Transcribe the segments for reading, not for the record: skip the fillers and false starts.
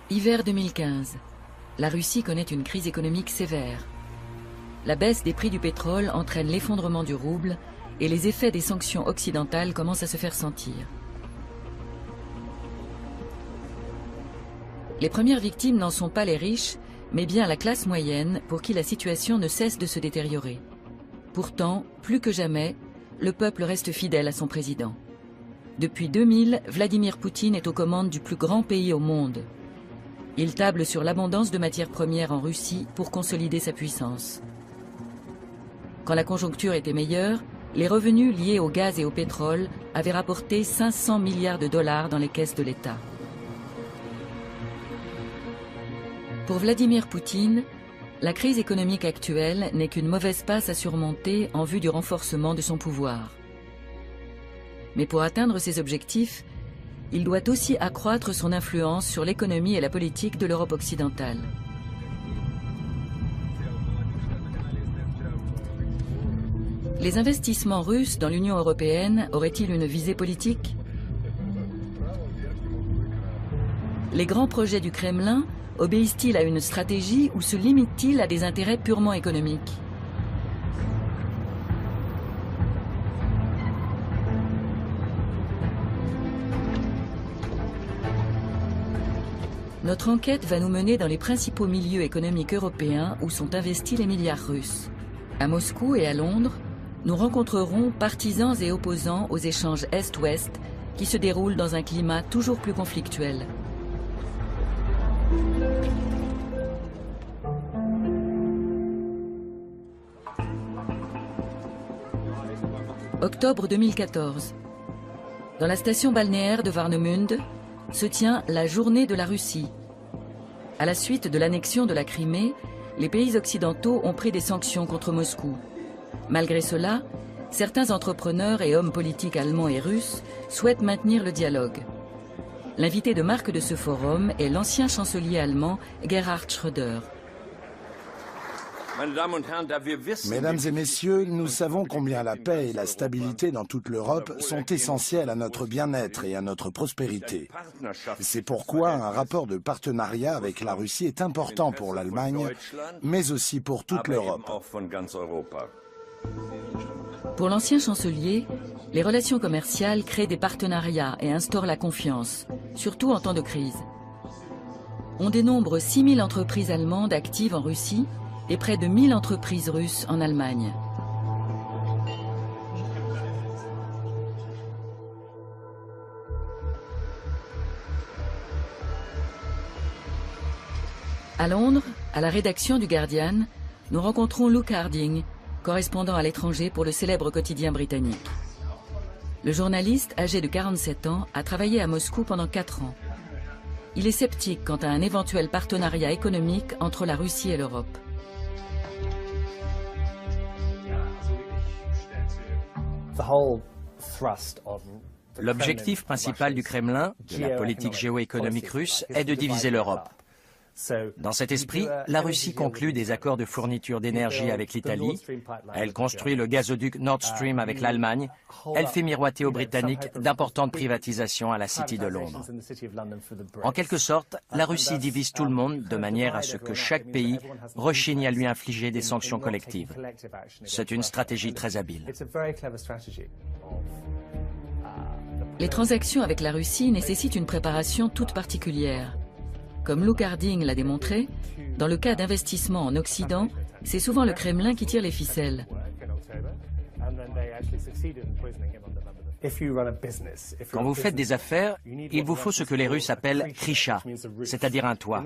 Hiver 2015. La Russie connaît une crise économique sévère. La baisse des prix du pétrole entraîne l'effondrement du rouble et les effets des sanctions occidentales commencent à se faire sentir. Les premières victimes n'en sont pas les riches, mais bien la classe moyenne pour qui la situation ne cesse de se détériorer. Pourtant, plus que jamais, le peuple reste fidèle à son président. Depuis 2000, Vladimir Poutine est aux commandes du plus grand pays au monde. Il table sur l'abondance de matières premières en Russie pour consolider sa puissance. Quand la conjoncture était meilleure, les revenus liés au gaz et au pétrole avaient rapporté 500 milliards de dollars dans les caisses de l'État. Pour Vladimir Poutine, la crise économique actuelle n'est qu'une mauvaise passe à surmonter en vue du renforcement de son pouvoir. Mais pour atteindre ses objectifs, il doit aussi accroître son influence sur l'économie et la politique de l'Europe occidentale. Les investissements russes dans l'Union européenne auraient-ils une visée politique? Les grands projets du Kremlin obéissent-ils à une stratégie ou se limitent-ils à des intérêts purement économiques? Notre enquête va nous mener dans les principaux milieux économiques européens où sont investis les milliards russes. À Moscou et à Londres, nous rencontrerons partisans et opposants aux échanges Est-Ouest qui se déroulent dans un climat toujours plus conflictuel. Octobre 2014. Dans la station balnéaire de Warnemünde se tient la Journée de la Russie. À la suite de l'annexion de la Crimée, les pays occidentaux ont pris des sanctions contre Moscou. Malgré cela, certains entrepreneurs et hommes politiques allemands et russes souhaitent maintenir le dialogue. L'invité de marque de ce forum est l'ancien chancelier allemand Gerhard Schröder. Mesdames et messieurs, nous savons combien la paix et la stabilité dans toute l'Europe sont essentielles à notre bien-être et à notre prospérité. C'est pourquoi un rapport de partenariat avec la Russie est important pour l'Allemagne, mais aussi pour toute l'Europe. Pour l'ancien chancelier, les relations commerciales créent des partenariats et instaurent la confiance, surtout en temps de crise. On dénombre 6000 entreprises allemandes actives en Russie et près de 1000 entreprises russes en Allemagne. À Londres, à la rédaction du Guardian, nous rencontrons Luke Harding, correspondant à l'étranger pour le célèbre quotidien britannique. Le journaliste, âgé de 47 ans, a travaillé à Moscou pendant 4 ans. Il est sceptique quant à un éventuel partenariat économique entre la Russie et l'Europe. L'objectif principal du Kremlin, de la politique géoéconomique russe, est de diviser l'Europe. Dans cet esprit, la Russie conclut des accords de fourniture d'énergie avec l'Italie, elle construit le gazoduc Nord Stream avec l'Allemagne, elle fait miroiter aux Britanniques d'importantes privatisations à la City de Londres. En quelque sorte, la Russie divise tout le monde de manière à ce que chaque pays rechigne à lui infliger des sanctions collectives. C'est une stratégie très habile. Les transactions avec la Russie nécessitent une préparation toute particulière. Comme Luke Harding l'a démontré, dans le cas d'investissements en Occident, c'est souvent le Kremlin qui tire les ficelles. Quand vous faites des affaires, il vous faut ce que les Russes appellent krisha, c'est-à-dire un toit.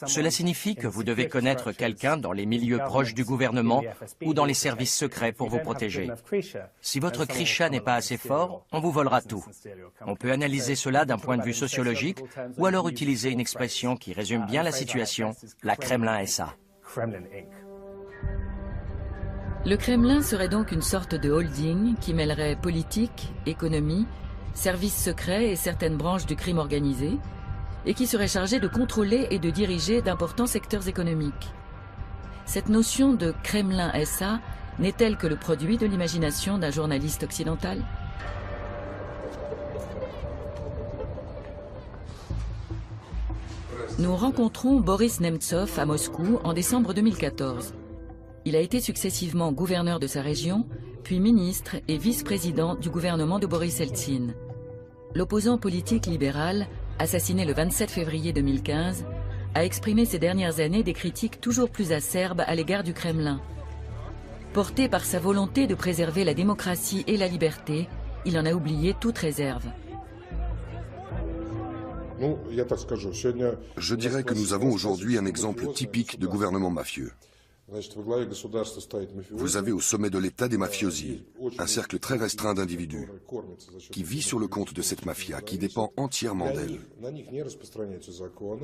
Cela signifie que vous devez connaître quelqu'un dans les milieux proches du gouvernement ou dans les services secrets pour vous protéger. Si votre krisha n'est pas assez fort, on vous volera tout. On peut analyser cela d'un point de vue sociologique ou alors utiliser une expression qui résume bien la situation, la Kremlin SA. Le Kremlin serait donc une sorte de holding qui mêlerait politique, économie, services secrets et certaines branches du crime organisé, et qui serait chargé de contrôler et de diriger d'importants secteurs économiques. Cette notion de Kremlin SA n'est-elle que le produit de l'imagination d'un journaliste occidental? Nous rencontrons Boris Nemtsov à Moscou en décembre 2014. Il a été successivement gouverneur de sa région, puis ministre et vice-président du gouvernement de Boris Eltsine. L'opposant politique libéral, assassiné le 27 février 2015, a exprimé ces dernières années des critiques toujours plus acerbes à l'égard du Kremlin. Porté par sa volonté de préserver la démocratie et la liberté, il en a oublié toute réserve. Je dirais que nous avons aujourd'hui un exemple typique de gouvernement mafieux. Vous avez au sommet de l'État des mafiosi, un cercle très restreint d'individus, qui vit sur le compte de cette mafia, qui dépend entièrement d'elle.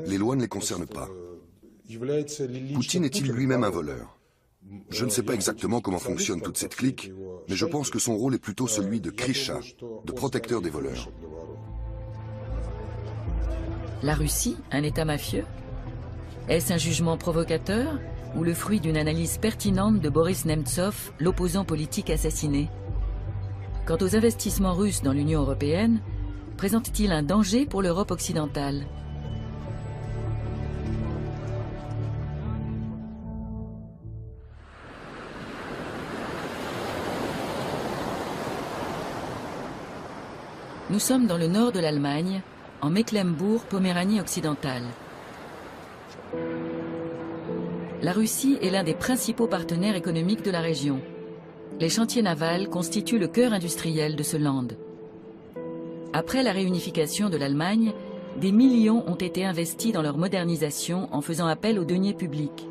Les lois ne les concernent pas. Poutine est-il lui-même un voleur? Je ne sais pas exactement comment fonctionne toute cette clique, mais je pense que son rôle est plutôt celui de Krisha, de protecteur des voleurs. La Russie, un État mafieux? Est-ce un jugement provocateur ou le fruit d'une analyse pertinente de Boris Nemtsov, l'opposant politique assassiné? Quant aux investissements russes dans l'Union européenne, présentent-ils un danger pour l'Europe occidentale? Nous sommes dans le nord de l'Allemagne, en Mecklembourg-Poméranie occidentale. La Russie est l'un des principaux partenaires économiques de la région. Les chantiers navals constituent le cœur industriel de ce land. Après la réunification de l'Allemagne, des millions ont été investis dans leur modernisation en faisant appel aux deniers publics.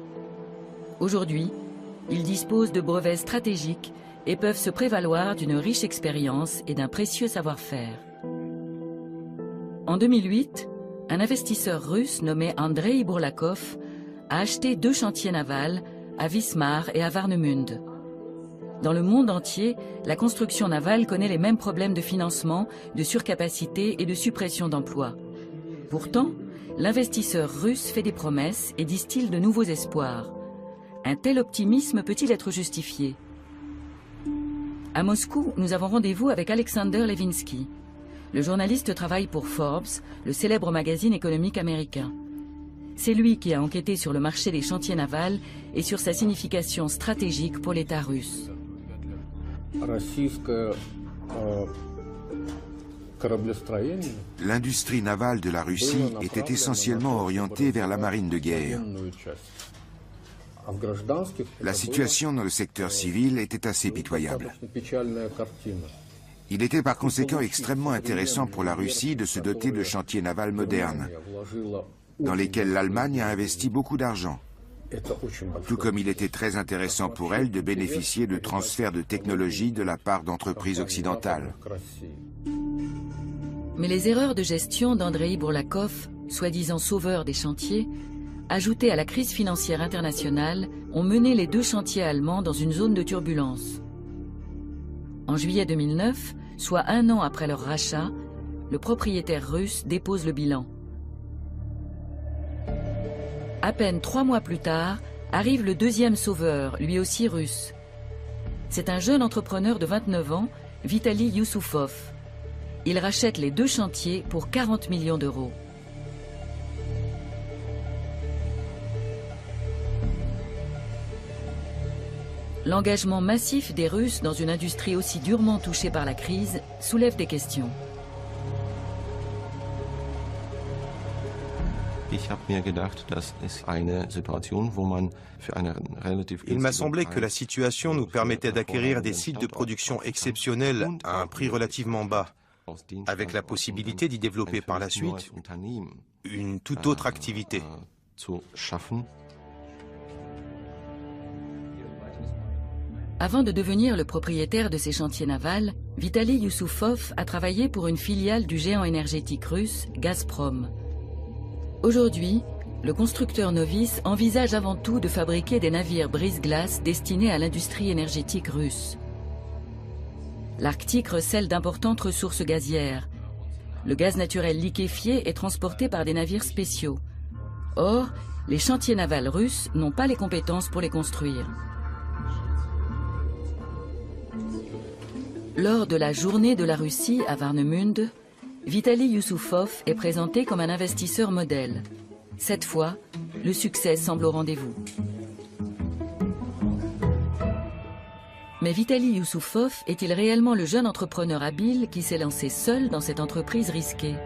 Aujourd'hui, ils disposent de brevets stratégiques et peuvent se prévaloir d'une riche expérience et d'un précieux savoir-faire. En 2008, un investisseur russe nommé Andrei Bourlakov a acheté 2 chantiers navals à Wismar et à Warnemünde. Dans le monde entier, la construction navale connaît les mêmes problèmes de financement, de surcapacité et de suppression d'emplois. Pourtant, l'investisseur russe fait des promesses et distille de nouveaux espoirs. Un tel optimisme peut-il être justifié? À Moscou, nous avons rendez-vous avec Alexander Levinsky. Le journaliste travaille pour Forbes, le célèbre magazine économique américain. C'est lui qui a enquêté sur le marché des chantiers navals et sur sa signification stratégique pour l'État russe. L'industrie navale de la Russie était essentiellement orientée vers la marine de guerre. La situation dans le secteur civil était assez pitoyable. Il était par conséquent extrêmement intéressant pour la Russie de se doter de chantiers navals modernes, dans lesquels l'Allemagne a investi beaucoup d'argent. Tout comme il était très intéressant pour elle de bénéficier de transferts de technologie de la part d'entreprises occidentales. Mais les erreurs de gestion d'Andrei Bourlakov, soi-disant sauveur des chantiers, ajoutées à la crise financière internationale, ont mené les 2 chantiers allemands dans une zone de turbulence. En juillet 2009, soit 1 an après leur rachat, le propriétaire russe dépose le bilan. À peine 3 mois plus tard, arrive le 2e sauveur, lui aussi russe. C'est un jeune entrepreneur de 29 ans, Vitali Youssoufov. Il rachète les 2 chantiers pour 40 millions d'euros. L'engagement massif des Russes dans une industrie aussi durement touchée par la crise soulève des questions. Il m'a semblé que la situation nous permettait d'acquérir des sites de production exceptionnels à un prix relativement bas, avec la possibilité d'y développer par la suite une toute autre activité. Avant de devenir le propriétaire de ces chantiers navals, Vitali Youssoufov a travaillé pour une filiale du géant énergétique russe, Gazprom. Aujourd'hui, le constructeur novice envisage avant tout de fabriquer des navires brise-glace destinés à l'industrie énergétique russe. L'Arctique recèle d'importantes ressources gazières. Le gaz naturel liquéfié est transporté par des navires spéciaux. Or, les chantiers navals russes n'ont pas les compétences pour les construire. Lors de la journée de la Russie à Warnemünde, Vitali Youssoufov est présenté comme un investisseur modèle. Cette fois, le succès semble au rendez-vous. Mais Vitaly Youssoufov est-il réellement le jeune entrepreneur habile qui s'est lancé seul dans cette entreprise risquée?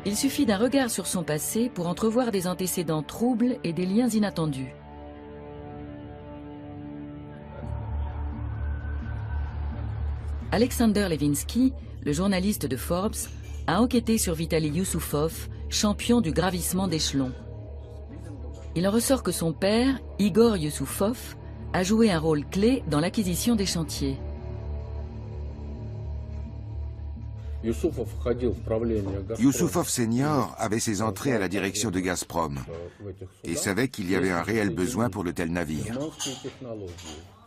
Il suffit d'un regard sur son passé pour entrevoir des antécédents troubles et des liens inattendus. Alexander Levinsky, le journaliste de Forbes, a enquêté sur Vitaly Youssoufov, champion du gravissement d'échelons. Il en ressort que son père, Igor Youssoufov, a joué un rôle clé dans l'acquisition des chantiers. Youssoufov senior avait ses entrées à la direction de Gazprom et savait qu'il y avait un réel besoin pour de tels navires.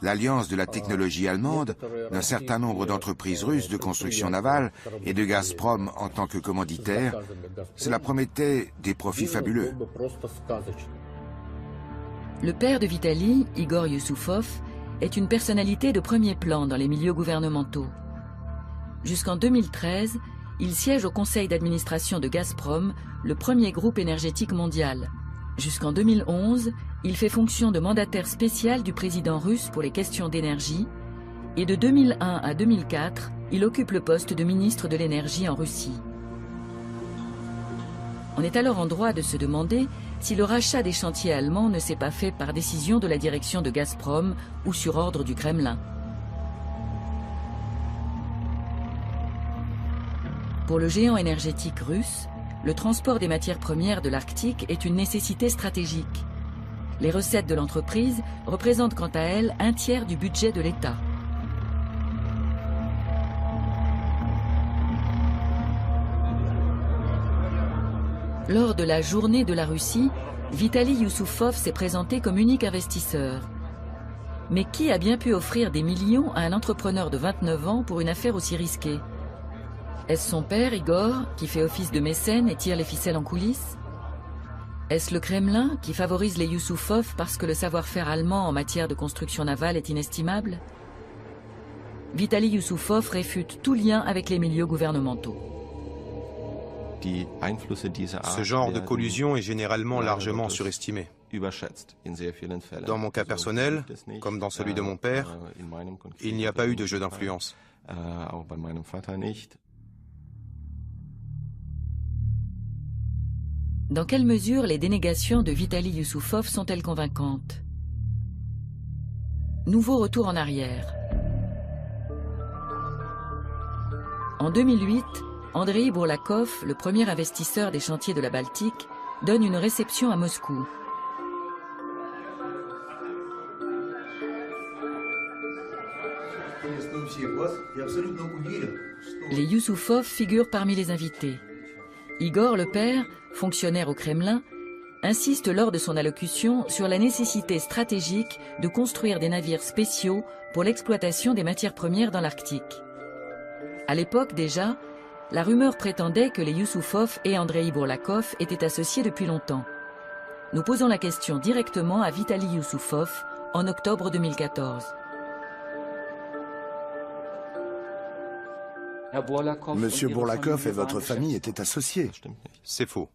L'alliance de la technologie allemande, d'un certain nombre d'entreprises russes de construction navale et de Gazprom en tant que commanditaire, cela promettait des profits fabuleux. Le père de Vitaly, Igor Youssoufov, est une personnalité de premier plan dans les milieux gouvernementaux. Jusqu'en 2013, il siège au conseil d'administration de Gazprom, le premier groupe énergétique mondial. Jusqu'en 2011, il fait fonction de mandataire spécial du président russe pour les questions d'énergie et de 2001 à 2004, il occupe le poste de ministre de l'énergie en Russie. On est alors en droit de se demander si le rachat des chantiers allemands ne s'est pas fait par décision de la direction de Gazprom ou sur ordre du Kremlin. Pour le géant énergétique russe, le transport des matières premières de l'Arctique est une nécessité stratégique. Les recettes de l'entreprise représentent quant à elles un tiers du budget de l'État. Lors de la journée de la Russie, Vitaly Youssoufov s'est présenté comme unique investisseur. Mais qui a bien pu offrir des millions à un entrepreneur de 29 ans pour une affaire aussi risquée? Est-ce son père, Igor, qui fait office de mécène et tire les ficelles en coulisses? Est-ce le Kremlin qui favorise les Youssoufov parce que le savoir-faire allemand en matière de construction navale est inestimable? Vitaly Youssoufov réfute tout lien avec les milieux gouvernementaux. Ce genre de collusion est généralement largement surestimé. Dans mon cas personnel, comme dans celui de mon père, il n'y a pas eu de jeu d'influence. Dans quelle mesure les dénégations de Vitaly Youssoufov sont-elles convaincantes? Nouveau retour en arrière. En 2008, Andrei Bourlakov, le premier investisseur des chantiers de la Baltique, donne une réception à Moscou. Les Youssoufov figurent parmi les invités. Igor, le père, fonctionnaire au Kremlin, insiste lors de son allocution sur la nécessité stratégique de construire des navires spéciaux pour l'exploitation des matières premières dans l'Arctique. À l'époque déjà, la rumeur prétendait que les Youssoufov et Andrei Bourlakov étaient associés depuis longtemps. Nous posons la question directement à Vitaly Youssoufov en octobre 2014. Monsieur Bourlakov et votre famille étaient associés. C'est faux.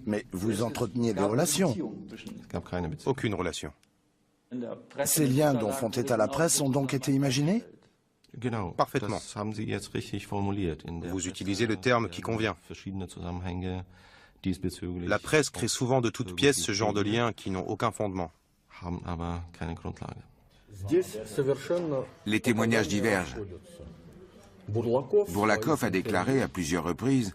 Mais vous entreteniez des relations. Aucune relation. Ces liens dont font état la presse ont donc été imaginés? Parfaitement. Vous utilisez le terme qui convient. La presse crée souvent de toutes pièces ce genre de liens qui n'ont aucun fondement. Les témoignages divergent. Bourlakov a déclaré à plusieurs reprises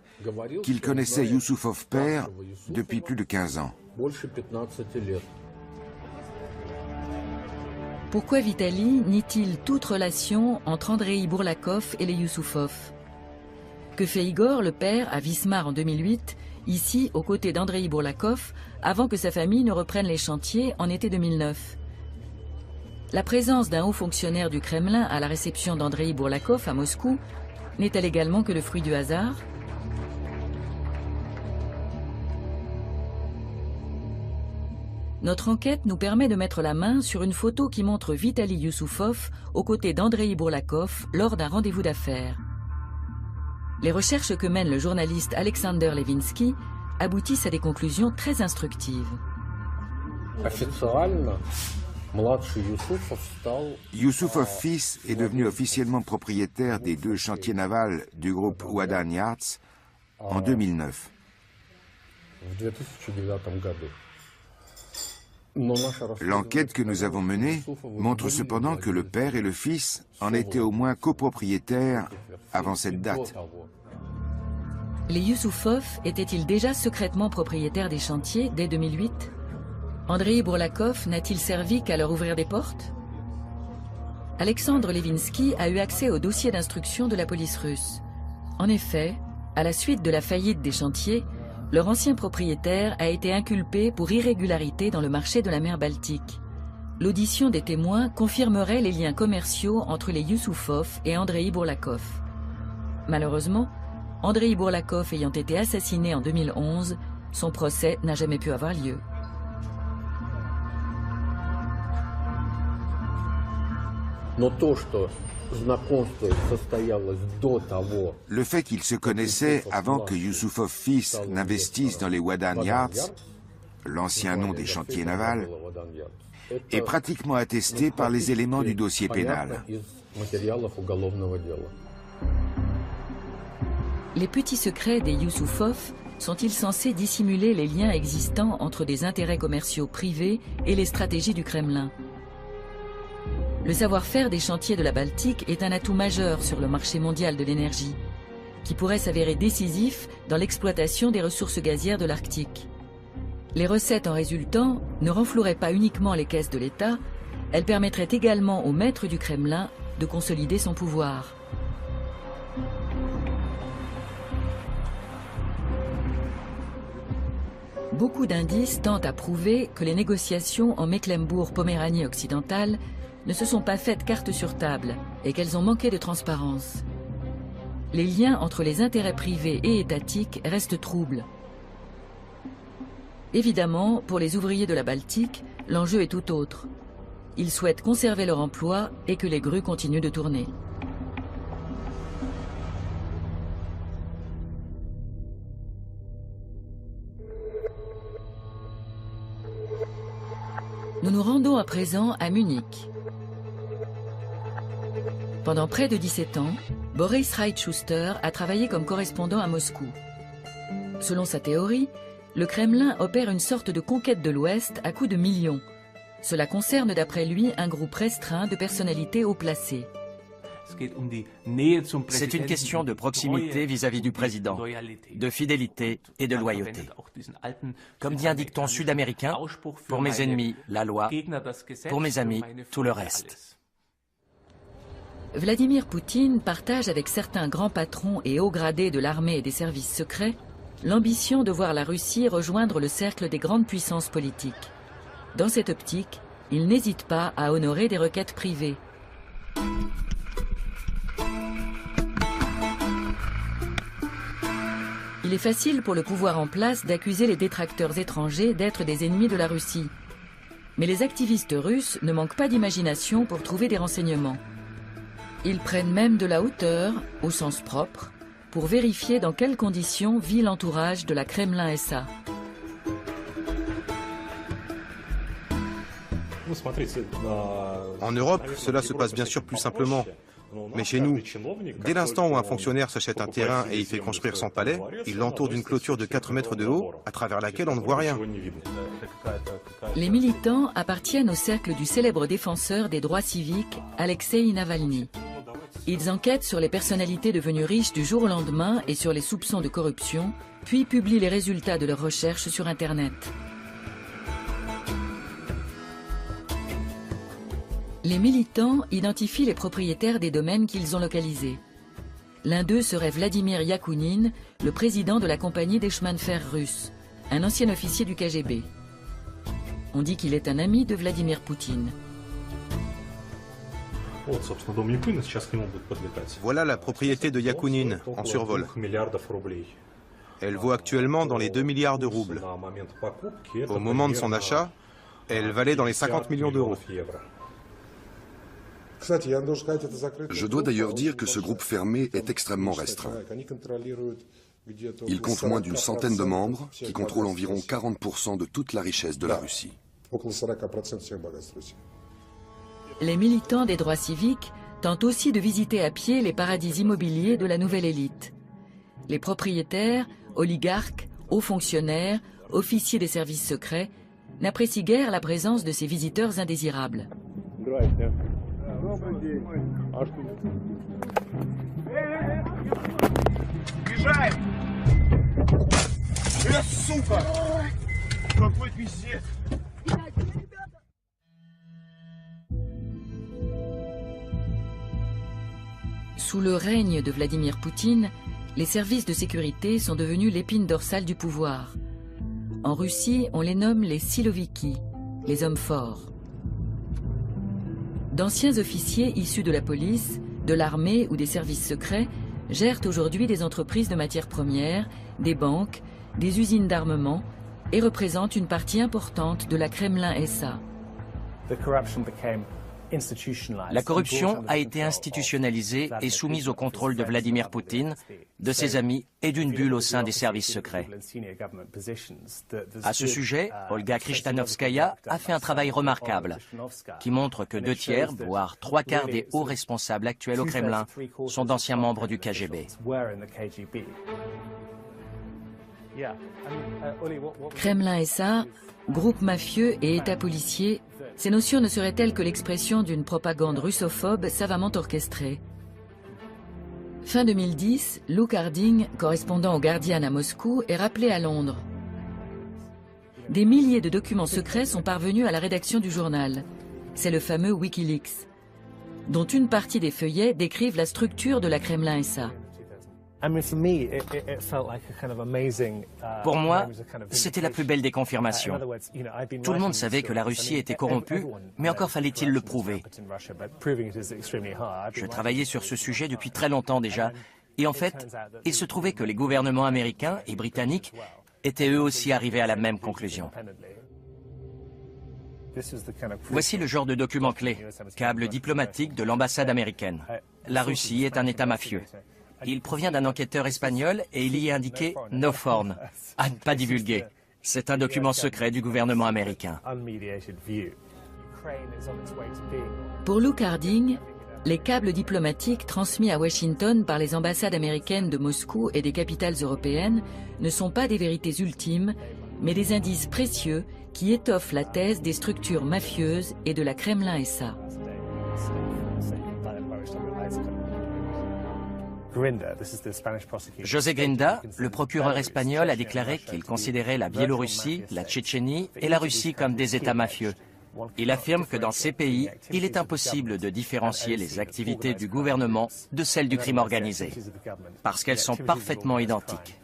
qu'il connaissait Youssoufov père depuis plus de 15 ans. Pourquoi Vitaly nie-t-il toute relation entre Andrei Bourlakov et les Youssoufov? Que fait Igor, le père, à Wismar en 2008, ici aux côtés d'Andrei Bourlakov, avant que sa famille ne reprenne les chantiers en été 2009? La présence d'un haut fonctionnaire du Kremlin à la réception d'Andrei Bourlakov à Moscou n'est-elle également que le fruit du hasard? Notre enquête nous permet de mettre la main sur une photo qui montre Vitaly Youssoufov aux côtés d'Andrei Bourlakov lors d'un rendez-vous d'affaires. Les recherches que mène le journaliste Alexander Levinsky aboutissent à des conclusions très instructives. Youssoufov fils est devenu officiellement propriétaire des 2 chantiers navals du groupe Wadan Yards en 2009. L'enquête que nous avons menée montre cependant que le père et le fils en étaient au moins copropriétaires avant cette date. Les Youssoufov étaient-ils déjà secrètement propriétaires des chantiers dès 2008 ? Andrei Bourlakov n'a-t-il servi qu'à leur ouvrir des portes ? Alexandre Levinsky a eu accès au dossier d'instruction de la police russe. En effet, à la suite de la faillite des chantiers, leur ancien propriétaire a été inculpé pour irrégularité dans le marché de la mer Baltique. L'audition des témoins confirmerait les liens commerciaux entre les Youssoufov et Andrei Bourlakov. Malheureusement, Andrei Bourlakov ayant été assassiné en 2011, son procès n'a jamais pu avoir lieu. Le fait qu'ils se connaissaient avant que Youssoufov fils n'investisse dans les Wadan Yards, l'ancien nom des chantiers navals, est pratiquement attesté par les éléments du dossier pénal. Les petits secrets des Youssoufov sont-ils censés dissimuler les liens existants entre des intérêts commerciaux privés et les stratégies du Kremlin ? Le savoir-faire des chantiers de la Baltique est un atout majeur sur le marché mondial de l'énergie, qui pourrait s'avérer décisif dans l'exploitation des ressources gazières de l'Arctique. Les recettes en résultant ne renfloueraient pas uniquement les caisses de l'État, elles permettraient également au maître du Kremlin de consolider son pouvoir. Beaucoup d'indices tentent à prouver que les négociations en Mecklembourg-Poméranie occidentale ne se sont pas faites carte sur table et qu'elles ont manqué de transparence. Les liens entre les intérêts privés et étatiques restent troubles. Évidemment, pour les ouvriers de la Baltique, l'enjeu est tout autre. Ils souhaitent conserver leur emploi et que les grues continuent de tourner. Nous nous rendons à présent à Munich. Pendant près de 17 ans, Boris Reitschuster a travaillé comme correspondant à Moscou. Selon sa théorie, le Kremlin opère une sorte de conquête de l'Ouest à coups de millions. Cela concerne d'après lui un groupe restreint de personnalités haut placées. C'est une question de proximité vis-à-vis du président, de fidélité et de loyauté. Comme dit un dicton sud-américain, pour mes ennemis, la loi, pour mes amis, tout le reste. Vladimir Poutine partage avec certains grands patrons et hauts gradés de l'armée et des services secrets l'ambition de voir la Russie rejoindre le cercle des grandes puissances politiques. Dans cette optique, il n'hésite pas à honorer des requêtes privées. Il est facile pour le pouvoir en place d'accuser les détracteurs étrangers d'être des ennemis de la Russie. Mais les activistes russes ne manquent pas d'imagination pour trouver des renseignements. Ils prennent même de la hauteur, au sens propre, pour vérifier dans quelles conditions vit l'entourage de la Kremlin SA. En Europe, cela se passe bien sûr plus simplement. Mais chez nous, dès l'instant où un fonctionnaire s'achète un terrain et y fait construire son palais, il l'entoure d'une clôture de 4 mètres de haut, à travers laquelle on ne voit rien. Les militants appartiennent au cercle du célèbre défenseur des droits civiques, Alexeï Navalny. Ils enquêtent sur les personnalités devenues riches du jour au lendemain et sur les soupçons de corruption, puis publient les résultats de leurs recherches sur Internet. Les militants identifient les propriétaires des domaines qu'ils ont localisés. L'un d'eux serait Vladimir Yakounine, le président de la compagnie des chemins de fer russes, un ancien officier du KGB. On dit qu'il est un ami de Vladimir Poutine. Voilà la propriété de Yakounine en survol. Elle vaut actuellement dans les 2 milliards de roubles. Au moment de son achat, elle valait dans les 50 millions d'euros. Je dois d'ailleurs dire que ce groupe fermé est extrêmement restreint. Il compte moins d'une centaine de membres qui contrôlent environ 40% de toute la richesse de la Russie. Les militants des droits civiques tentent aussi de visiter à pied les paradis immobiliers de la nouvelle élite. Les propriétaires, oligarques, hauts fonctionnaires, officiers des services secrets n'apprécient guère la présence de ces visiteurs indésirables. Sous le règne de Vladimir Poutine, les services de sécurité sont devenus l'épine dorsale du pouvoir. En Russie, on les nomme les siloviki, les hommes forts. D'anciens officiers issus de la police, de l'armée ou des services secrets gèrent aujourd'hui des entreprises de matières premières, des banques, des usines d'armement et représentent une partie importante de la Kremlin SA. La corruption a été institutionnalisée et soumise au contrôle de Vladimir Poutine, de ses amis et d'une bulle au sein des services secrets. À ce sujet, Olga Krishtanovskaya a fait un travail remarquable qui montre que 2/3, voire 3/4 des hauts responsables actuels au Kremlin sont d'anciens membres du KGB. Kremlin SA, groupe mafieux et État policier, ces notions ne seraient-elles que l'expression d'une propagande russophobe savamment orchestrée. Fin 2010, Luke Harding, correspondant au Guardian à Moscou, est rappelé à Londres. Des milliers de documents secrets sont parvenus à la rédaction du journal. C'est le fameux Wikileaks, dont une partie des feuillets décrivent la structure de la Kremlin SA. Pour moi, c'était la plus belle des confirmations. Tout le monde savait que la Russie était corrompue, mais encore fallait-il le prouver. Je travaillais sur ce sujet depuis très longtemps déjà, et en fait, il se trouvait que les gouvernements américains et britanniques étaient eux aussi arrivés à la même conclusion. Voici le genre de document clé, câble diplomatique de l'ambassade américaine. La Russie est un État mafieux. Il provient d'un enquêteur espagnol et il y est indiqué « No foreign », à ne pas divulguer. C'est un document secret du gouvernement américain. Pour Luke Harding, les câbles diplomatiques transmis à Washington par les ambassades américaines de Moscou et des capitales européennes ne sont pas des vérités ultimes, mais des indices précieux qui étoffent la thèse des structures mafieuses et de la Kremlin SA. José Grinda, le procureur espagnol, a déclaré qu'il considérait la Biélorussie, la Tchétchénie et la Russie comme des États mafieux. Il affirme que dans ces pays, il est impossible de différencier les activités du gouvernement de celles du crime organisé, parce qu'elles sont parfaitement identiques.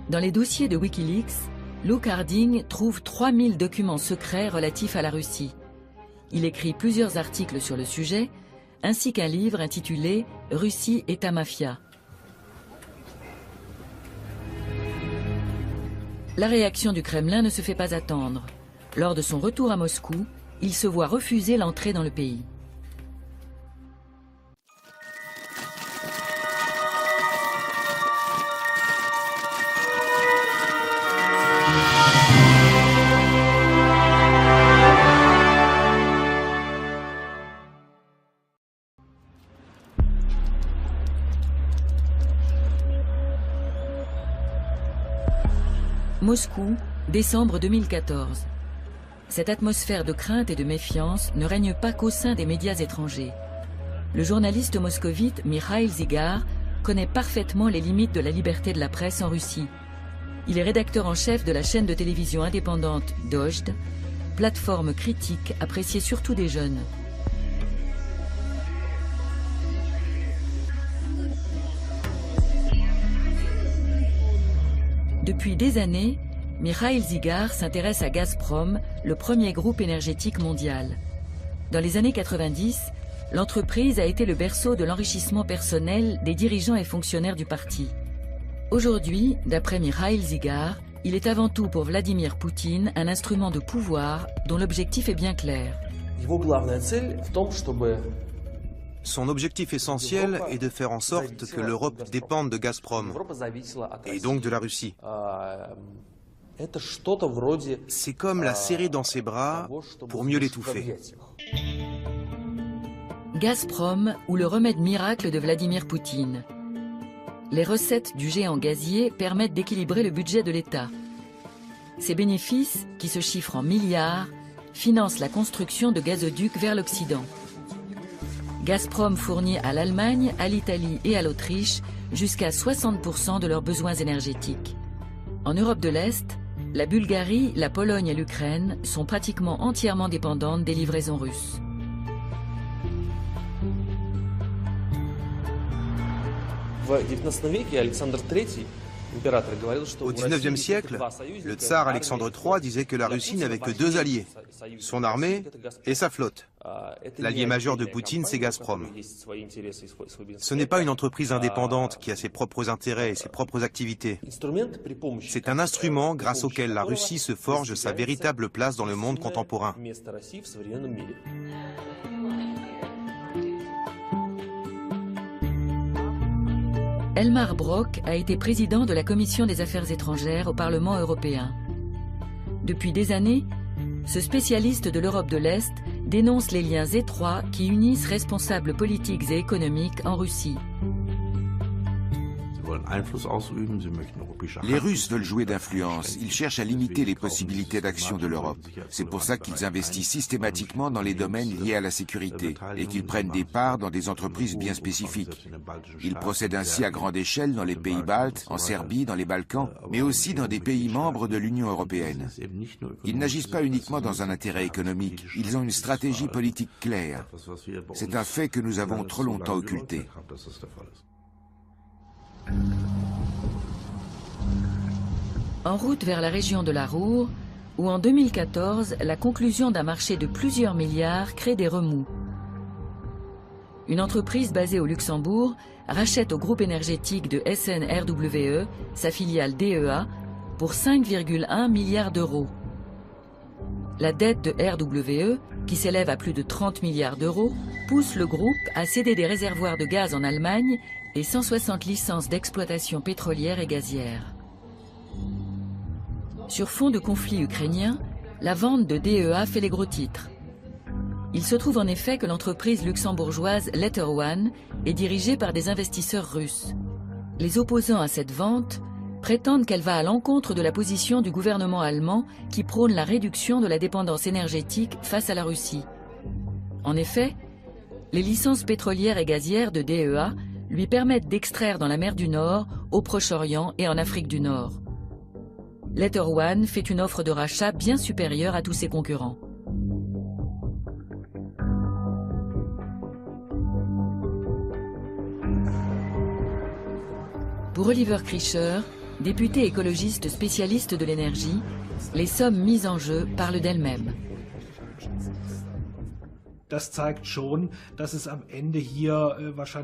Dans les dossiers de Wikileaks, Luke Harding trouve 3000 documents secrets relatifs à la Russie. Il écrit plusieurs articles sur le sujet, ainsi qu'un livre intitulé « Russie, État mafia ». La réaction du Kremlin ne se fait pas attendre. Lors de son retour à Moscou, il se voit refuser l'entrée dans le pays. Moscou, décembre 2014. Cette atmosphère de crainte et de méfiance ne règne pas qu'au sein des médias étrangers. Le journaliste moscovite Mikhail Zygar connaît parfaitement les limites de la liberté de la presse en Russie. Il est rédacteur en chef de la chaîne de télévision indépendante Dojd, plateforme critique appréciée surtout des jeunes. Depuis des années, Mikhail Zygar s'intéresse à Gazprom, le premier groupe énergétique mondial. Dans les années 90, l'entreprise a été le berceau de l'enrichissement personnel des dirigeants et fonctionnaires du parti. Aujourd'hui, d'après Mikhail Zygar, il est avant tout pour Vladimir Poutine un instrument de pouvoir dont l'objectif est bien clair. Son objectif essentiel est de faire en sorte que l'Europe dépende de Gazprom, et donc de la Russie. C'est comme la serrer dans ses bras pour mieux l'étouffer. Gazprom ou le remède miracle de Vladimir Poutine. Les recettes du géant gazier permettent d'équilibrer le budget de l'État. Ces bénéfices, qui se chiffrent en milliards, financent la construction de gazoducs vers l'Occident. Gazprom fournit à l'Allemagne, à l'Italie et à l'Autriche jusqu'à 60% de leurs besoins énergétiques. En Europe de l'Est, la Bulgarie, la Pologne et l'Ukraine sont pratiquement entièrement dépendantes des livraisons russes. Au XIXe siècle, le tsar Alexandre III disait que la Russie n'avait que deux alliés, son armée et sa flotte. L'allié majeur de Poutine, c'est Gazprom. Ce n'est pas une entreprise indépendante qui a ses propres intérêts et ses propres activités. C'est un instrument grâce auquel la Russie se forge sa véritable place dans le monde contemporain. Elmar Brok a été président de la Commission des Affaires étrangères au Parlement européen. Depuis des années, ce spécialiste de l'Europe de l'Est dénonce les liens étroits qui unissent responsables politiques et économiques en Russie. Les Russes veulent jouer d'influence. Ils cherchent à limiter les possibilités d'action de l'Europe. C'est pour ça qu'ils investissent systématiquement dans les domaines liés à la sécurité et qu'ils prennent des parts dans des entreprises bien spécifiques. Ils procèdent ainsi à grande échelle dans les pays baltes, en Serbie, dans les Balkans, mais aussi dans des pays membres de l'Union européenne. Ils n'agissent pas uniquement dans un intérêt économique. Ils ont une stratégie politique claire. C'est un fait que nous avons trop longtemps occulté. En route vers la région de la Ruhr, où en 2014, la conclusion d'un marché de plusieurs milliards crée des remous. Une entreprise basée au Luxembourg rachète au groupe énergétique de SNRWE, sa filiale DEA, pour 5,1 milliards d'euros. La dette de RWE, qui s'élève à plus de 30 milliards d'euros, pousse le groupe à céder des réservoirs de gaz en Allemagne et 160 licences d'exploitation pétrolière et gazière. Sur fond de conflit ukrainien, la vente de DEA fait les gros titres. Il se trouve en effet que l'entreprise luxembourgeoise Letter One est dirigée par des investisseurs russes. Les opposants à cette vente prétendent qu'elle va à l'encontre de la position du gouvernement allemand qui prône la réduction de la dépendance énergétique face à la Russie. En effet, les licences pétrolières et gazières de DEA lui permettent d'extraire dans la mer du Nord, au Proche-Orient et en Afrique du Nord. Letter One fait une offre de rachat bien supérieure à tous ses concurrents. Pour Oliver Krischer, député écologiste spécialiste de l'énergie, les sommes mises en jeu parlent d'elles-mêmes.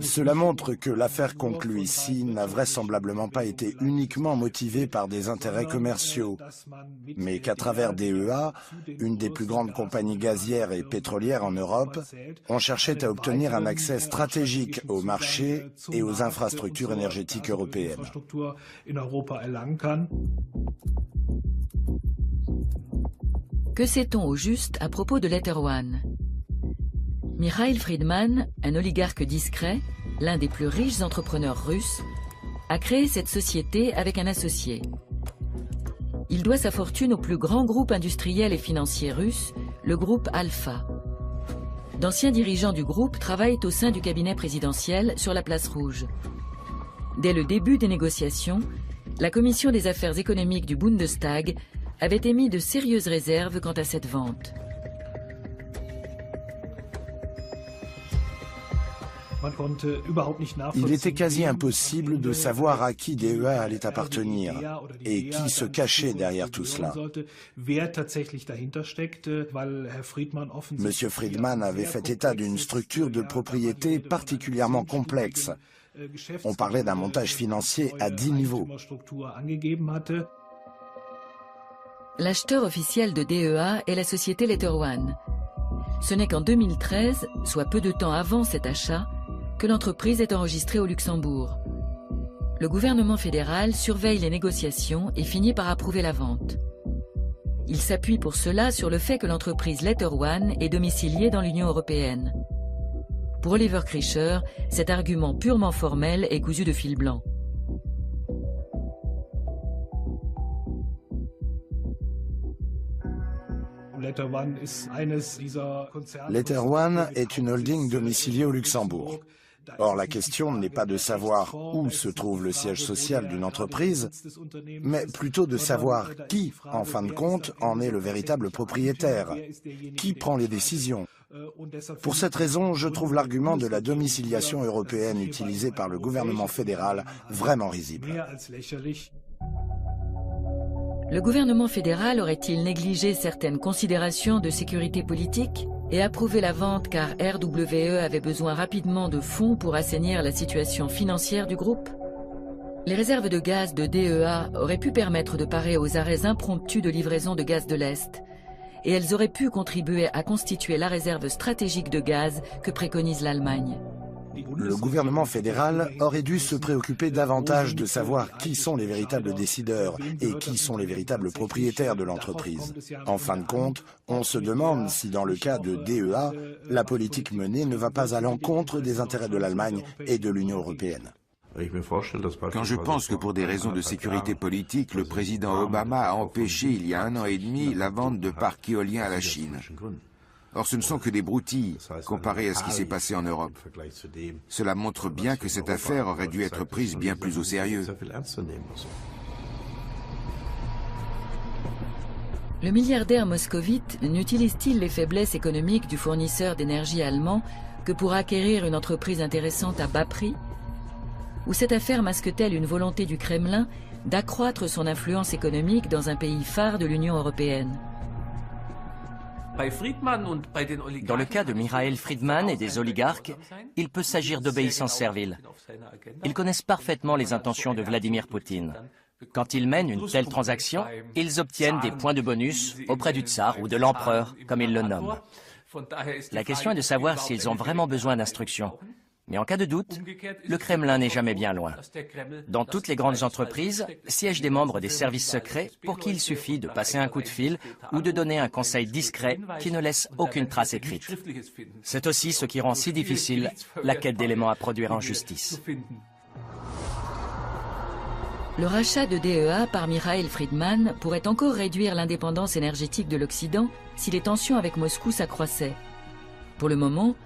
Cela montre que l'affaire conclue ici n'a vraisemblablement pas été uniquement motivée par des intérêts commerciaux, mais qu'à travers DEA, une des plus grandes compagnies gazières et pétrolières en Europe, on cherchait à obtenir un accès stratégique aux marchés et aux infrastructures énergétiques européennes. Que sait-on au juste à propos de Letter One ? Mikhail Friedman, un oligarque discret, l'un des plus riches entrepreneurs russes, a créé cette société avec un associé. Il doit sa fortune au plus grand groupe industriel et financier russe, le groupe Alpha. D'anciens dirigeants du groupe travaillent au sein du cabinet présidentiel sur la Place Rouge. Dès le début des négociations, la commission des affaires économiques du Bundestag avait émis de sérieuses réserves quant à cette vente. Il était quasi impossible de savoir à qui DEA allait appartenir et qui se cachait derrière tout cela. M. Friedman avait fait état d'une structure de propriété particulièrement complexe. On parlait d'un montage financier à 10 niveaux. L'acheteur officiel de DEA est la société Letter One. Ce n'est qu'en 2013, soit peu de temps avant cet achat, que l'entreprise est enregistrée au Luxembourg. Le gouvernement fédéral surveille les négociations et finit par approuver la vente. Il s'appuie pour cela sur le fait que l'entreprise Letter One est domiciliée dans l'Union européenne. Pour Oliver Krischer, cet argument purement formel est cousu de fil blanc. Letter One est une holding domiciliée au Luxembourg. Or, la question n'est pas de savoir où se trouve le siège social d'une entreprise, mais plutôt de savoir qui, en fin de compte, en est le véritable propriétaire, qui prend les décisions. Pour cette raison, je trouve l'argument de la domiciliation européenne utilisé par le gouvernement fédéral vraiment risible. Le gouvernement fédéral aurait-il négligé certaines considérations de sécurité politique et approuvé la vente car RWE avait besoin rapidement de fonds pour assainir la situation financière du groupe? Les réserves de gaz de DEA auraient pu permettre de parer aux arrêts impromptus de livraison de gaz de l'Est, et elles auraient pu contribuer à constituer la réserve stratégique de gaz que préconise l'Allemagne. Le gouvernement fédéral aurait dû se préoccuper davantage de savoir qui sont les véritables décideurs et qui sont les véritables propriétaires de l'entreprise. En fin de compte, on se demande si dans le cas de DEA, la politique menée ne va pas à l'encontre des intérêts de l'Allemagne et de l'Union européenne. Quand je pense que pour des raisons de sécurité politique, le président Obama a empêché il y a 1 an et demi la vente de parcs éoliens à la Chine. Or, ce ne sont que des broutilles comparées à ce qui s'est passé en Europe. Cela montre bien que cette affaire aurait dû être prise bien plus au sérieux. Le milliardaire moscovite n'utilise-t-il les faiblesses économiques du fournisseur d'énergie allemand que pour acquérir une entreprise intéressante à bas prix? Ou cette affaire masque-t-elle une volonté du Kremlin d'accroître son influence économique dans un pays phare de l'Union européenne? Dans le cas de Michael Friedman et des oligarques, il peut s'agir d'obéissance servile. Ils connaissent parfaitement les intentions de Vladimir Poutine. Quand ils mènent une telle transaction, ils obtiennent des points de bonus auprès du tsar ou de l'empereur, comme ils le nomment. La question est de savoir s'ils ont vraiment besoin d'instructions. Mais en cas de doute, le Kremlin n'est jamais bien loin. Dans toutes les grandes entreprises, siègent des membres des services secrets pour qui il suffit de passer un coup de fil ou de donner un conseil discret qui ne laisse aucune trace écrite. C'est aussi ce qui rend si difficile la quête d'éléments à produire en justice. Le rachat de DEA par Michael Friedman pourrait encore réduire l'indépendance énergétique de l'Occident si les tensions avec Moscou s'accroissaient. Pour le moment,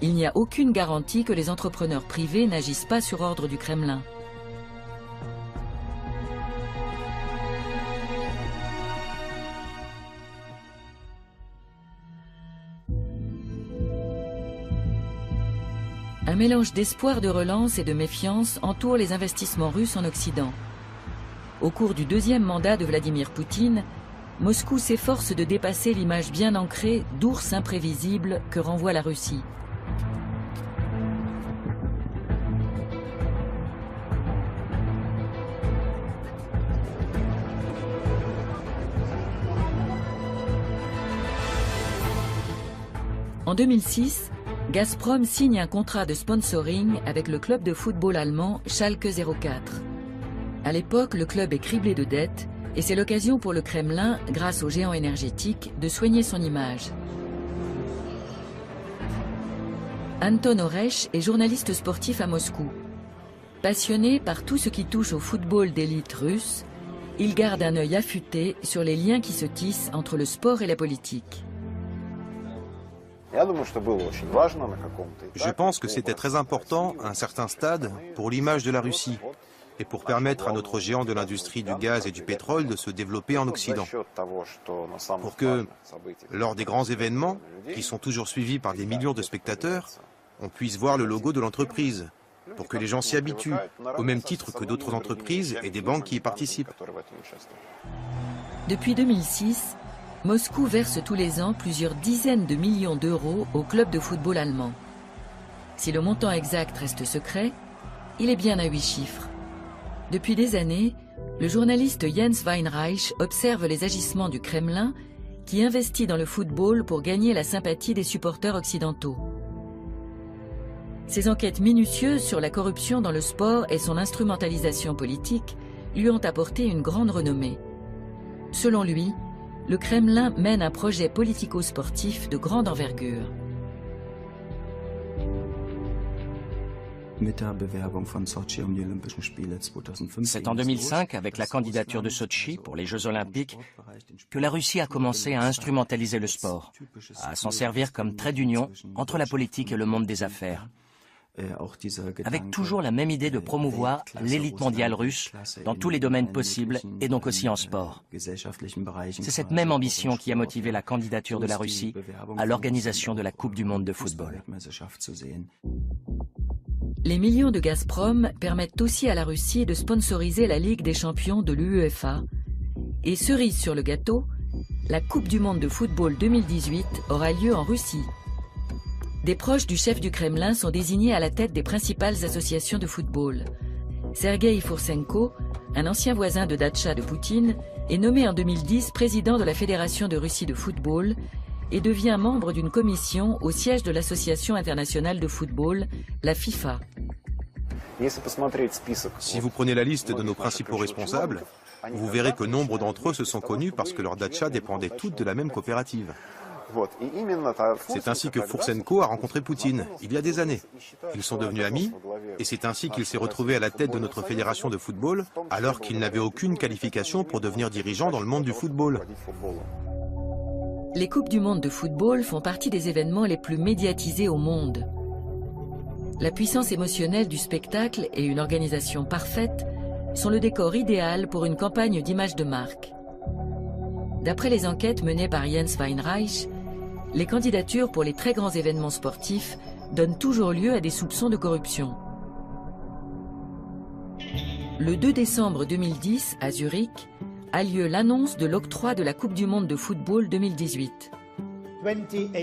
il n'y a aucune garantie que les entrepreneurs privés n'agissent pas sur ordre du Kremlin. Un mélange d'espoir de relance et de méfiance entoure les investissements russes en Occident. Au cours du deuxième mandat de Vladimir Poutine, Moscou s'efforce de dépasser l'image bien ancrée d'ours imprévisible que renvoie la Russie. En 2006, Gazprom signe un contrat de sponsoring avec le club de football allemand Schalke 04. À l'époque, le club est criblé de dettes et c'est l'occasion pour le Kremlin, grâce au géant énergétique, de soigner son image. Anton Oresh est journaliste sportif à Moscou. Passionné par tout ce qui touche au football d'élite russe, il garde un œil affûté sur les liens qui se tissent entre le sport et la politique. Je pense que c'était très important à un certain stade pour l'image de la Russie et pour permettre à notre géant de l'industrie du gaz et du pétrole de se développer en Occident. Pour que, lors des grands événements, qui sont toujours suivis par des millions de spectateurs, on puisse voir le logo de l'entreprise, pour que les gens s'y habituent, au même titre que d'autres entreprises et des banques qui y participent. Depuis 2006, Moscou verse tous les ans plusieurs dizaines de millions d'euros au club de football allemand. Si le montant exact reste secret, il est bien à 8 chiffres. Depuis des années, le journaliste Jens Weinreich observe les agissements du Kremlin qui investit dans le football pour gagner la sympathie des supporters occidentaux. Ses enquêtes minutieuses sur la corruption dans le sport et son instrumentalisation politique lui ont apporté une grande renommée. Selon lui, le Kremlin mène un projet politico-sportif de grande envergure. C'est en 2005, avec la candidature de Sotchi pour les Jeux Olympiques, que la Russie a commencé à instrumentaliser le sport, à s'en servir comme trait d'union entre la politique et le monde des affaires, avec toujours la même idée de promouvoir l'élite mondiale russe dans tous les domaines possibles et donc aussi en sport. C'est cette même ambition qui a motivé la candidature de la Russie à l'organisation de la Coupe du monde de football. Les millions de Gazprom permettent aussi à la Russie de sponsoriser la Ligue des champions de l'UEFA. Et cerise sur le gâteau, la Coupe du monde de football 2018 aura lieu en Russie. Des proches du chef du Kremlin sont désignés à la tête des principales associations de football. Sergueï Foursenko, un ancien voisin de datcha de Poutine, est nommé en 2010 président de la Fédération de Russie de football et devient membre d'une commission au siège de l'Association internationale de football, la FIFA. Si vous prenez la liste de nos principaux responsables, vous verrez que nombre d'entre eux se sont connus parce que leurs datchas dépendaient toutes de la même coopérative. C'est ainsi que Foursenko a rencontré Poutine, il y a des années. Ils sont devenus amis, et c'est ainsi qu'il s'est retrouvé à la tête de notre fédération de football, alors qu'il n'avait aucune qualification pour devenir dirigeant dans le monde du football. Les Coupes du monde de football font partie des événements les plus médiatisés au monde. La puissance émotionnelle du spectacle et une organisation parfaite sont le décor idéal pour une campagne d'image de marque. D'après les enquêtes menées par Jens Weinreich, les candidatures pour les très grands événements sportifs donnent toujours lieu à des soupçons de corruption. Le 2 décembre 2010, à Zurich, a lieu l'annonce de l'octroi de la Coupe du monde de football 2018.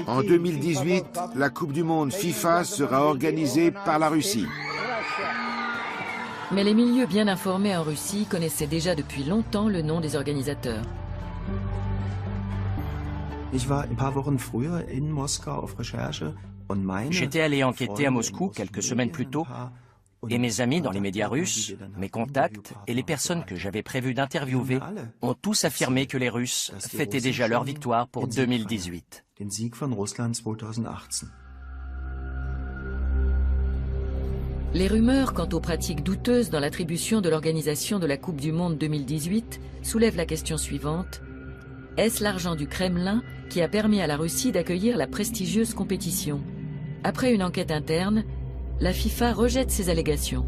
En 2018, la Coupe du monde FIFA sera organisée par la Russie. Mais les milieux bien informés en Russie connaissaient déjà depuis longtemps le nom des organisateurs. J'étais allé enquêter à Moscou quelques semaines plus tôt, et mes amis dans les médias russes, mes contacts et les personnes que j'avais prévu d'interviewer ont tous affirmé que les Russes fêtaient déjà leur victoire pour 2018. Les rumeurs quant aux pratiques douteuses dans l'attribution de l'organisation de la Coupe du monde 2018 soulèvent la question suivante. Est-ce l'argent du Kremlin qui a permis à la Russie d'accueillir la prestigieuse compétition? Après une enquête interne, la FIFA rejette ces allégations.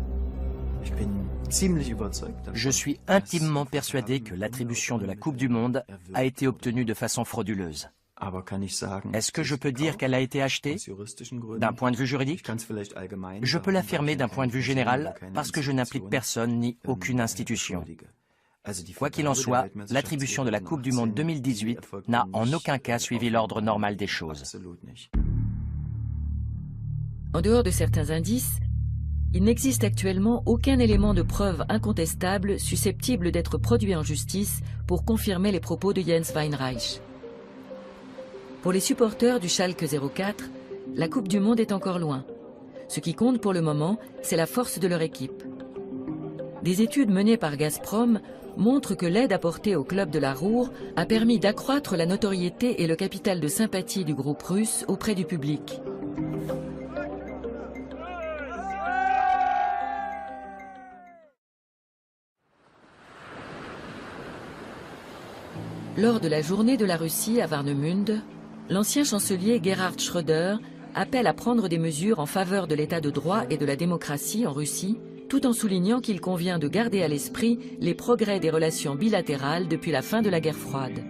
Je suis intimement persuadé que l'attribution de la Coupe du monde a été obtenue de façon frauduleuse. Est-ce que je peux dire qu'elle a été achetée d'un point de vue juridique? Je peux l'affirmer d'un point de vue général parce que je n'implique personne ni aucune institution. Quoi qu'il en soit, l'attribution de la Coupe du monde 2018 n'a en aucun cas suivi l'ordre normal des choses. En dehors de certains indices, il n'existe actuellement aucun élément de preuve incontestable susceptible d'être produit en justice pour confirmer les propos de Jens Weinreich. Pour les supporters du Schalke 04, la Coupe du monde est encore loin. Ce qui compte pour le moment, c'est la force de leur équipe. Des études menées par Gazprom montrent que l'aide apportée au club de la Ruhr a permis d'accroître la notoriété et le capital de sympathie du groupe russe auprès du public. Lors de la journée de la Russie à Warnemünde, l'ancien chancelier Gerhard Schröder appelle à prendre des mesures en faveur de l'état de droit et de la démocratie en Russie, tout en soulignant qu'il convient de garder à l'esprit les progrès des relations bilatérales depuis la fin de la guerre froide.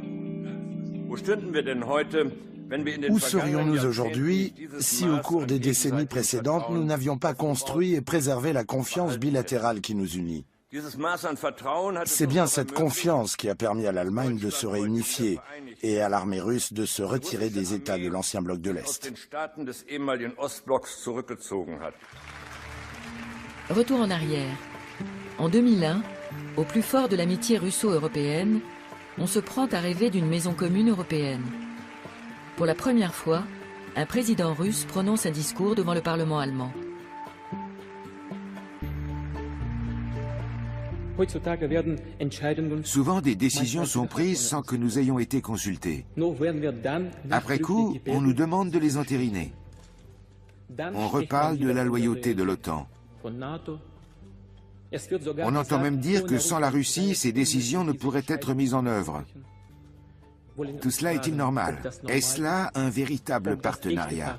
Où serions-nous aujourd'hui si au cours des décennies précédentes nous n'avions pas construit et préservé la confiance bilatérale qui nous unit? C'est bien cette confiance qui a permis à l'Allemagne de se réunifier et à l'armée russe de se retirer des États de l'ancien bloc de l'Est. Retour en arrière. En 2001, au plus fort de l'amitié russo-européenne, on se prend à rêver d'une maison commune européenne. Pour la première fois, un président russe prononce un discours devant le Parlement allemand. Souvent, des décisions sont prises sans que nous ayons été consultés. Après coup, on nous demande de les entériner. On reparle de la loyauté de l'OTAN. On entend même dire que sans la Russie, ces décisions ne pourraient être mises en œuvre. Tout cela est-il normal? Est-ce là un véritable partenariat?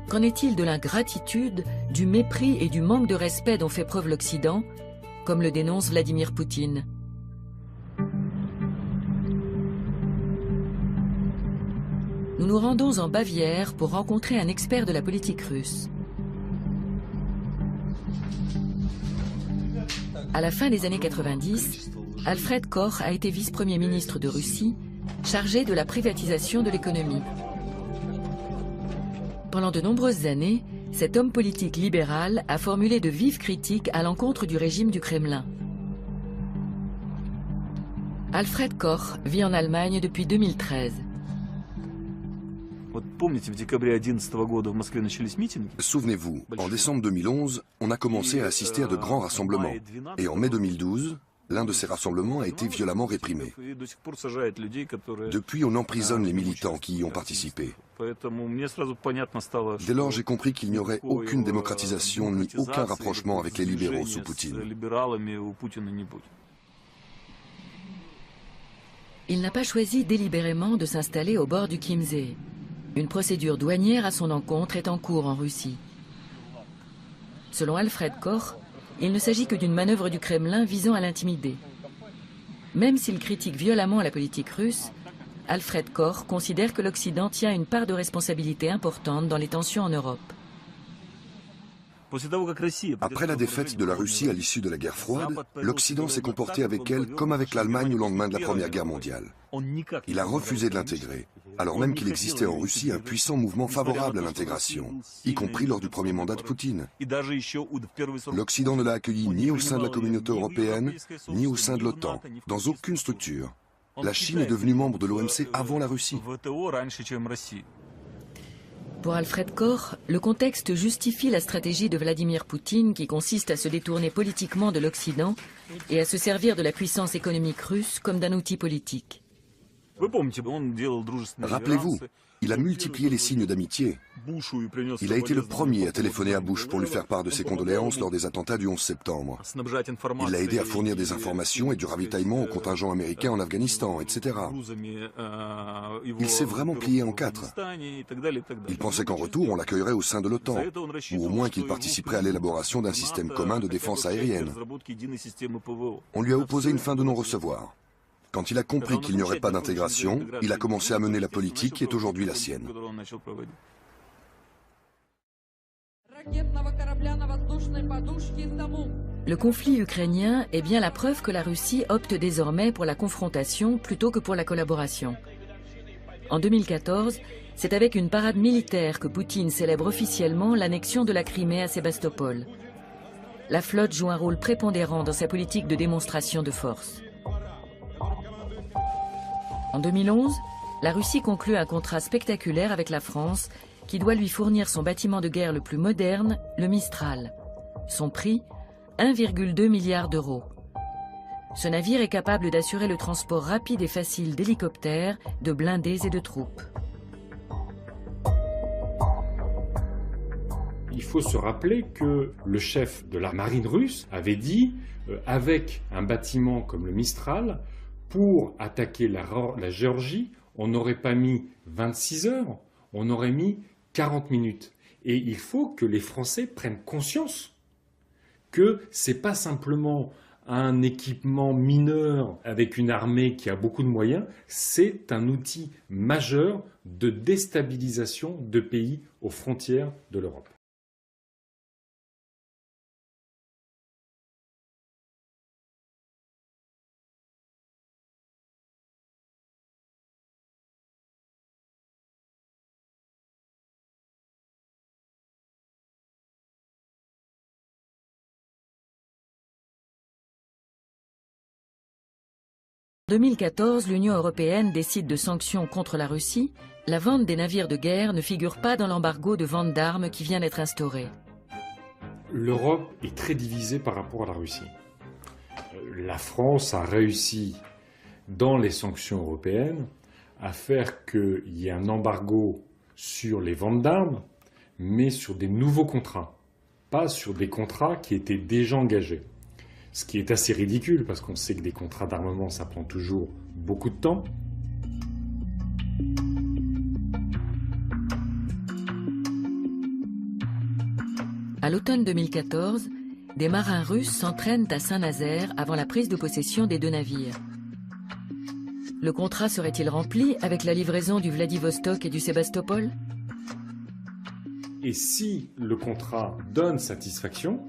Qu'en est-il de l'ingratitude, du mépris et du manque de respect dont fait preuve l'Occident, comme le dénonce Vladimir Poutine? Nous nous rendons en Bavière pour rencontrer un expert de la politique russe. À la fin des années 90, Alfred Koch a été vice-premier ministre de Russie, chargé de la privatisation de l'économie. Pendant de nombreuses années, cet homme politique libéral a formulé de vives critiques à l'encontre du régime du Kremlin. Alfred Koch vit en Allemagne depuis 2013. Souvenez-vous, en décembre 2011, on a commencé à assister à de grands rassemblements. Et en mai 2012, l'un de ces rassemblements a été violemment réprimé. Depuis, on emprisonne les militants qui y ont participé. Dès lors, j'ai compris qu'il n'y aurait aucune démocratisation ni aucun rapprochement avec les libéraux sous Poutine. Il n'a pas choisi délibérément de s'installer au bord du Chiemsee. Une procédure douanière à son encontre est en cours en Russie. Selon Alfred Koch, il ne s'agit que d'une manœuvre du Kremlin visant à l'intimider. Même s'il critique violemment la politique russe, Alfred Koch considère que l'Occident tient une part de responsabilité importante dans les tensions en Europe. Après la défaite de la Russie à l'issue de la guerre froide, l'Occident s'est comporté avec elle comme avec l'Allemagne au lendemain de la Première Guerre mondiale. Il a refusé de l'intégrer, alors même qu'il existait en Russie un puissant mouvement favorable à l'intégration, y compris lors du premier mandat de Poutine. L'Occident ne l'a accueilli ni au sein de la communauté européenne, ni au sein de l'OTAN, dans aucune structure. La Chine est devenue membre de l'OMC avant la Russie. Pour Alfred Koch, le contexte justifie la stratégie de Vladimir Poutine qui consiste à se détourner politiquement de l'Occident et à se servir de la puissance économique russe comme d'un outil politique. Rappelez-vous, il a multiplié les signes d'amitié. Il a été le premier à téléphoner à Bush pour lui faire part de ses condoléances lors des attentats du 11 septembre. Il l'a aidé à fournir des informations et du ravitaillement au contingent américain en Afghanistan, etc. Il s'est vraiment plié en quatre. Il pensait qu'en retour, on l'accueillerait au sein de l'OTAN, ou au moins qu'il participerait à l'élaboration d'un système commun de défense aérienne. On lui a opposé une fin de non-recevoir. Quand il a compris qu'il n'y aurait pas d'intégration, il a commencé à mener la politique qui est aujourd'hui la sienne. Le conflit ukrainien est bien la preuve que la Russie opte désormais pour la confrontation plutôt que pour la collaboration. En 2014, c'est avec une parade militaire que Poutine célèbre officiellement l'annexion de la Crimée à Sébastopol. La flotte joue un rôle prépondérant dans sa politique de démonstration de force. En 2011, la Russie conclut un contrat spectaculaire avec la France qui doit lui fournir son bâtiment de guerre le plus moderne, le Mistral. Son prix, 1,2 milliard d'euros. Ce navire est capable d'assurer le transport rapide et facile d'hélicoptères, de blindés et de troupes. Il faut se rappeler que le chef de la marine russe avait dit, avec un bâtiment comme le Mistral, pour attaquer la Géorgie, on n'aurait pas mis 26 heures, on aurait mis 40 minutes. Et il faut que les Français prennent conscience que ce n'est pas simplement un équipement mineur avec une armée qui a beaucoup de moyens, c'est un outil majeur de déstabilisation de pays aux frontières de l'Europe. En 2014, l'Union européenne décide de sanctions contre la Russie. La vente des navires de guerre ne figure pas dans l'embargo de vente d'armes qui vient d'être instauré. L'Europe est très divisée par rapport à la Russie. La France a réussi, dans les sanctions européennes, à faire qu'il y ait un embargo sur les ventes d'armes, mais sur des nouveaux contrats, pas sur des contrats qui étaient déjà engagés. Ce qui est assez ridicule, parce qu'on sait que des contrats d'armement, ça prend toujours beaucoup de temps. À l'automne 2014, des marins russes s'entraînent à Saint-Nazaire avant la prise de possession des deux navires. Le contrat serait-il rempli avec la livraison du Vladivostok et du Sébastopol? Et si le contrat donne satisfaction,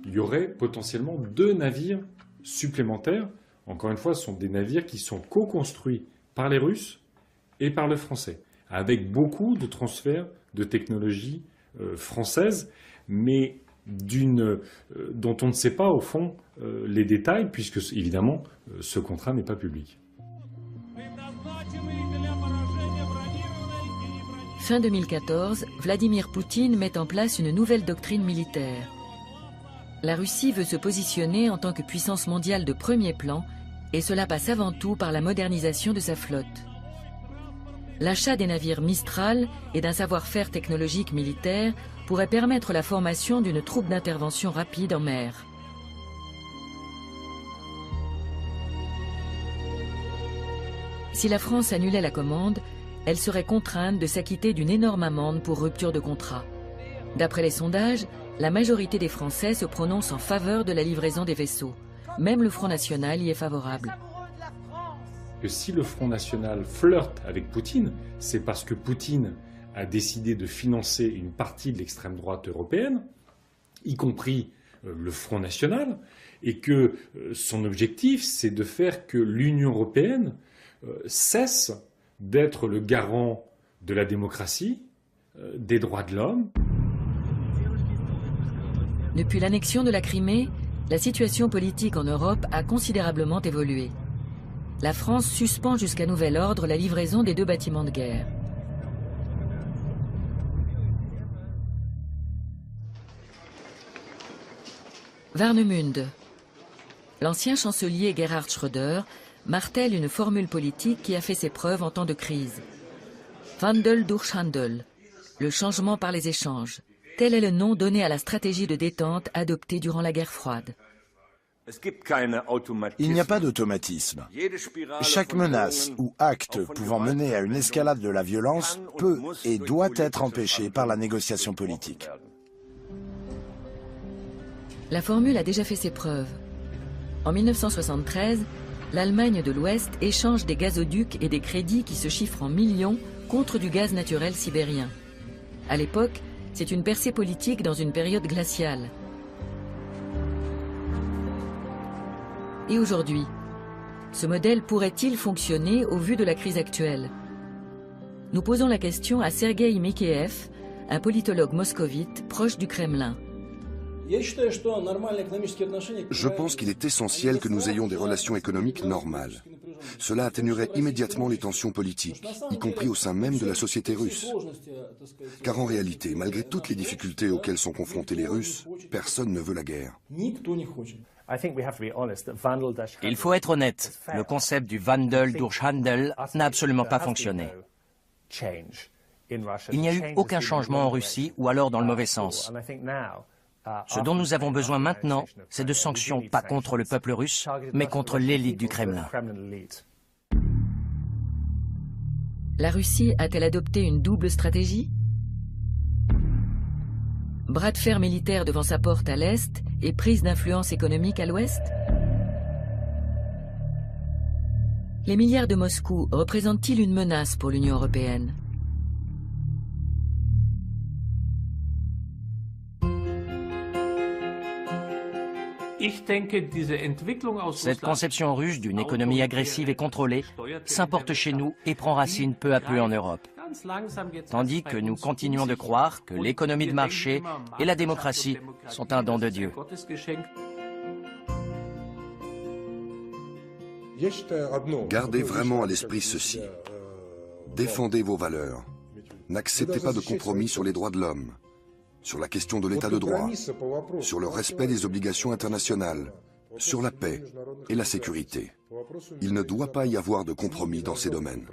il y aurait potentiellement 2 navires supplémentaires. Encore une fois, ce sont des navires qui sont co-construits par les Russes et par le Français, avec beaucoup de transferts de technologies françaises, mais dont on ne sait pas au fond les détails, puisque évidemment ce contrat n'est pas public. Fin 2014, Vladimir Poutine met en place une nouvelle doctrine militaire. La Russie veut se positionner en tant que puissance mondiale de premier plan, et cela passe avant tout par la modernisation de sa flotte. L'achat des navires Mistral et d'un savoir-faire technologique militaire pourrait permettre la formation d'une troupe d'intervention rapide en mer. Si la France annulait la commande, elle serait contrainte de s'acquitter d'une énorme amende pour rupture de contrat. D'après les sondages, la majorité des Français se prononce en faveur de la livraison des vaisseaux. Même le Front National y est favorable. Que si le Front National flirte avec Poutine, c'est parce que Poutine a décidé de financer une partie de l'extrême droite européenne, y compris le Front National, et que son objectif, c'est de faire que l'Union européenne cesse d'être le garant de la démocratie, des droits de l'homme. Depuis l'annexion de la Crimée, la situation politique en Europe a considérablement évolué. La France suspend jusqu'à nouvel ordre la livraison des 2 bâtiments de guerre. Warnemünde. L'ancien chancelier Gerhard Schröder martèle une formule politique qui a fait ses preuves en temps de crise. Wandel durch Handel, le changement par les échanges. Tel est le nom donné à la stratégie de détente adoptée durant la guerre froide. Il n'y a pas d'automatisme. Chaque menace ou acte pouvant mener à une escalade de la violence peut et doit être empêché par la négociation politique. La formule a déjà fait ses preuves. En 1973, l'Allemagne de l'Ouest échange des gazoducs et des crédits qui se chiffrent en millions contre du gaz naturel sibérien. À l'époque, c'est une percée politique dans une période glaciale. Et aujourd'hui, ce modèle pourrait-il fonctionner au vu de la crise actuelle? Nous posons la question à Sergueï Mikheyev, un politologue moscovite proche du Kremlin. Je pense qu'il est essentiel que nous ayons des relations économiques normales. Cela atténuerait immédiatement les tensions politiques, y compris au sein même de la société russe. Car en réalité, malgré toutes les difficultés auxquelles sont confrontés les Russes, personne ne veut la guerre. Il faut être honnête, le concept du Wandel durch Handel n'a absolument pas fonctionné. Il n'y a eu aucun changement en Russie ou alors dans le mauvais sens. Ce dont nous avons besoin maintenant, c'est de sanctions pas contre le peuple russe, mais contre l'élite du Kremlin. La Russie a-t-elle adopté une double stratégie? Bras de fer militaire devant sa porte à l'Est et prise d'influence économique à l'Ouest? Les milliards de Moscou représentent-ils une menace pour l'Union européenne? Cette conception russe d'une économie agressive et contrôlée s'importe chez nous et prend racine peu à peu en Europe. Tandis que nous continuons de croire que l'économie de marché et la démocratie sont un don de Dieu. Gardez vraiment à l'esprit ceci. Défendez vos valeurs. N'acceptez pas de compromis sur les droits de l'homme, sur la question de l'état de droit, sur le respect des obligations internationales, sur la paix et la sécurité. Il ne doit pas y avoir de compromis dans ces domaines.